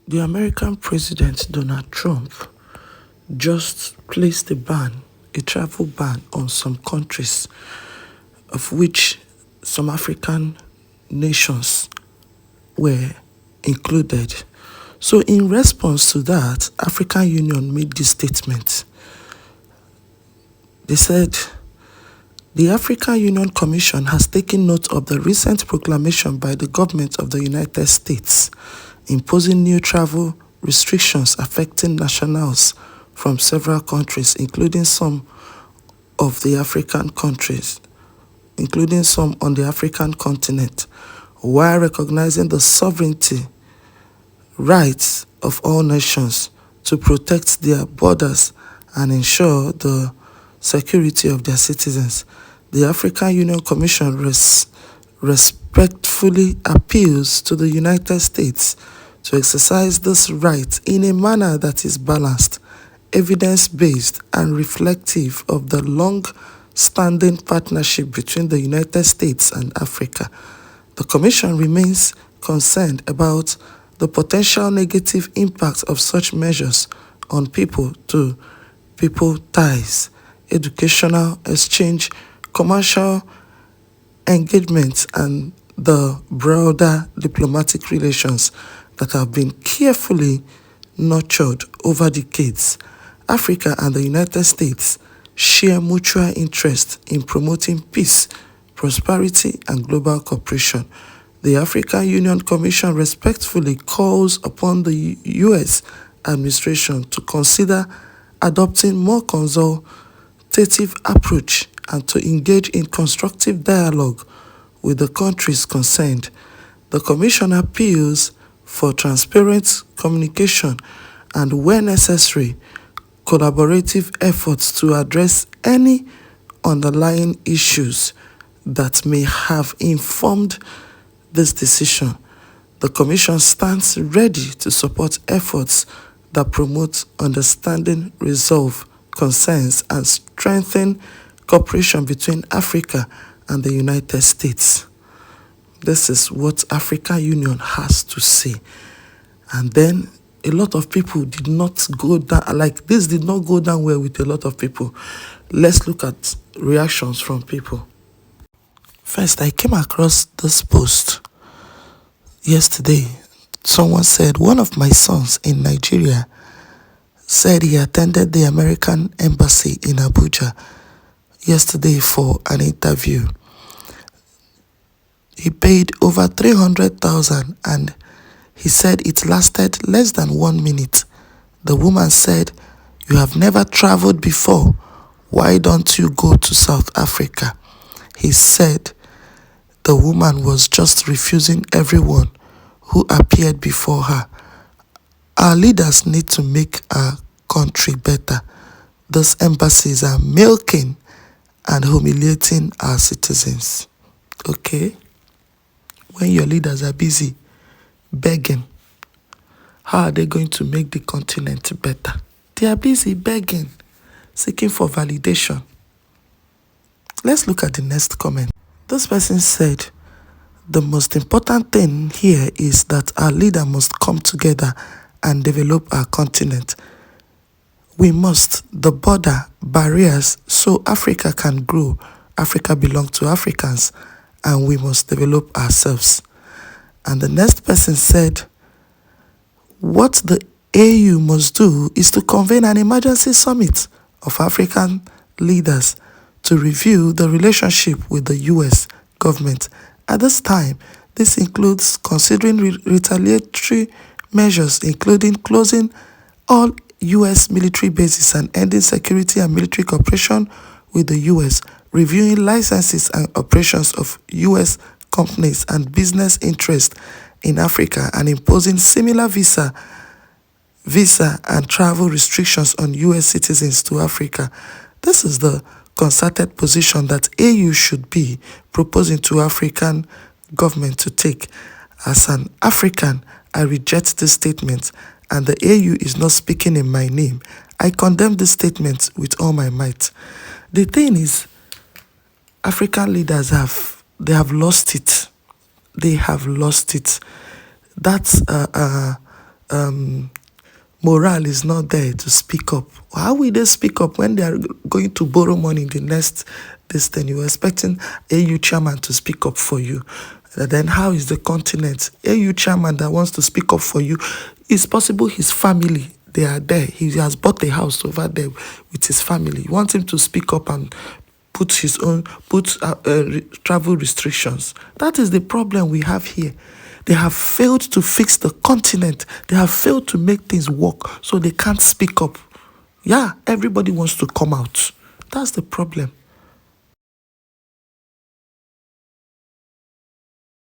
The American President Donald Trump just placed a travel ban on some countries, of which some African nations were included. So in response to that, African Union made this statement. They said, the African Union Commission has taken note of the recent proclamation by the government of the United States imposing new travel restrictions affecting nationals from several countries, including some on the African continent, while recognizing the sovereignty rights of all nations to protect their borders and ensure the security of their citizens. The African Union Commission respectfully appeals to the United States to exercise this right in a manner that is balanced, evidence-based, and reflective of the long-standing partnership between the United States and Africa. The Commission remains concerned about the potential negative impact of such measures on people-to-people ties, educational exchange, commercial engagement, and the broader diplomatic relations that have been carefully nurtured over decades. Africa and the United States share mutual interest in promoting peace, prosperity, and global cooperation. The African Union Commission respectfully calls upon the U.S. administration to consider adopting more consultative approach and to engage in constructive dialogue with the countries concerned. The Commission appeals for transparent communication and, where necessary, collaborative efforts to address any underlying issues that may have informed this decision. The Commission stands ready to support efforts that promote understanding, resolve concerns, and strengthen cooperation between Africa and the United States. This is what African Union has to say. And then a lot of people did not go down, like this did not go down well with a lot of people. Let's look at reactions from people. First, I came across this post yesterday. Someone said, one of my sons in Nigeria said he attended the American embassy in Abuja yesterday for an interview. He paid over 300,000 and he said it lasted less than 1 minute. The woman said, "You have never traveled before. Why don't you go to South Africa?" He said the woman was just refusing everyone who appeared before her. Our leaders need to make our country better. Those embassies are milking and humiliating our citizens. Okay? When your leaders are busy begging, how are they going to make the continent better? They are busy begging, seeking for validation. Let's look at the next comment. This person said, the most important thing here is that our leader must come together and develop our continent. We must, the border barriers, so Africa can grow. Africa belongs to Africans, and we must develop ourselves. And the next person said, what the AU must do is to convene an emergency summit of African leaders to review the relationship with the US government. At this time, this includes considering retaliatory measures, including closing all US military bases and ending security and military cooperation with the US, reviewing licenses and operations of US companies and business interests in Africa, and imposing similar visa and travel restrictions on US citizens to Africa. This is the concerted position that AU should be proposing to African government to take. As an African, I reject this statement, and the AU is not speaking in my name. I condemn this statement with all my might. The thing is, African leaders have lost it. They have lost it. That's morale is not there to speak up. How will they speak up when they are going to borrow money in the next this thing? You were expecting AU chairman to speak up for you. Then how is the continent? AU chairman that wants to speak up for you, it's possible his family, they are there. He has bought a house over there with his family. You want him to speak up and put travel restrictions. That is the problem we have here. They have failed to fix the continent. They have failed to make things work, so they can't speak up. Yeah, everybody wants to come out. That's the problem.